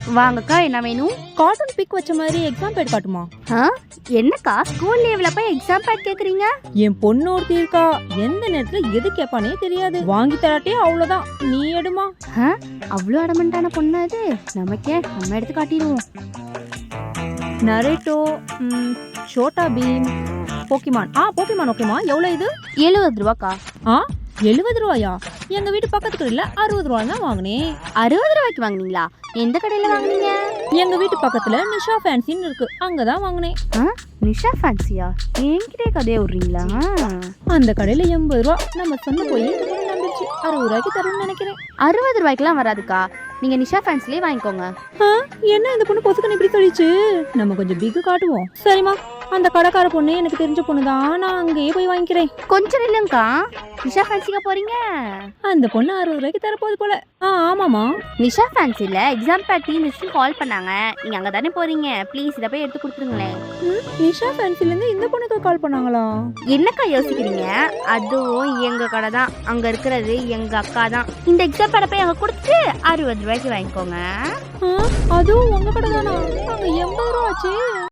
வாங்கக்கா, என்ன வேணும்? கார்ட்டூன் பிக் வச்ச மாதிரி எக்ஸாம் பேட் காட்டுமா? என்னக்கா ஸ்கூல் லீவ்ல போய் எக்ஸாம் பேட் கேக்குறீங்க? என் பொண்ணு ஒருத்தி இருக்கா, எந்த நேரத்துல எது கேட்பானே தெரியாது. வாங்கி தராட்டே அவ்வளவுதான், நீ எடுமா. அவ்வளோ அடமண்டான பொண்ணு அது. நமக்கே, நம்ம எடுத்து காட்டிடுவோம். நரேட்டோ, ஷோட்டா பீம், போக்கிமான். போக்கிமான் ஓகேமா. எவ்வளவு இது? 70 ரூபாக்கா. 70 ரூபாயா? எங்க வீட்டு பக்கத்து கடையில 60 ரூபாய் தான் வாங்கினேன். 60 ரூபாய்க்கு வாங்குனீங்களா? எந்த கடையில வாங்குனீங்க? எங்க வீட்டு பக்கத்துல நிஷா ஃபேன்சின்னு இருக்கு, அங்கதான் வாங்கினேன். நிஷா ஃபேன்சியா? என்கிட்டே கதையை விடுறீங்களா? அந்த கடையில 80 ரூபா. நம்ம சொன்ன போய் நம்பிச்சு 60 ரூபாய்க்கு தரும்னு நினைக்கிறேன். 60 ரூபாய்க்குலாம் வராதுக்கா. நீங்க நிஷா ஃபேன்சிலே வாங்கிக்கோங்க. என்ன இந்த பொண்ணு பொசுக்குன்னு இப்படி சொல்லிச்சு? நம்ம கொஞ்சம் பிக்கு காட்டுவோம். சரிம்மா, அந்த கடைக்கார பொண்ணு எனக்கு தெரிஞ்ச பொண்ணு தான், நான் அங்கேயே போய் வாங்கிக்கிறேன். கொஞ்சம் இல்லைங்கக்கா, நிஷா ஃபேன்சிக்கு போறீங்க? அந்த பொண்ணு 60 ரூபாய்க்கு தரப்போகுது போல. ஆமாமா. நிஷா ஃபேன்சில எக்ஸாம் பேட் டீம்ஸ்க்கு கால் பண்ணாங்க. நீங்க அங்க தானே போறீங்க, ப்ளீஸ் இதை போய் எடுத்து கொடுத்துருங்களேன். நிஷா ஃபேன்சில இருந்து இந்த பொண்ணுக்கு கால் பண்ணாங்களா? என்னக்கா யோசிக்கிறீங்க? அதுவும் எங்க கடை தான், அங்க இருக்கிறது எங்க அக்கா தான். இந்த எக்ஸாம் பேட போய் அங்க கொடுத்துட்டு 60 ரூபாய்க்கு வாங்கிக்கோங்க. அதுவும் உங்க கடை தானா? அங்க 80 ரூபா ஆச்சு.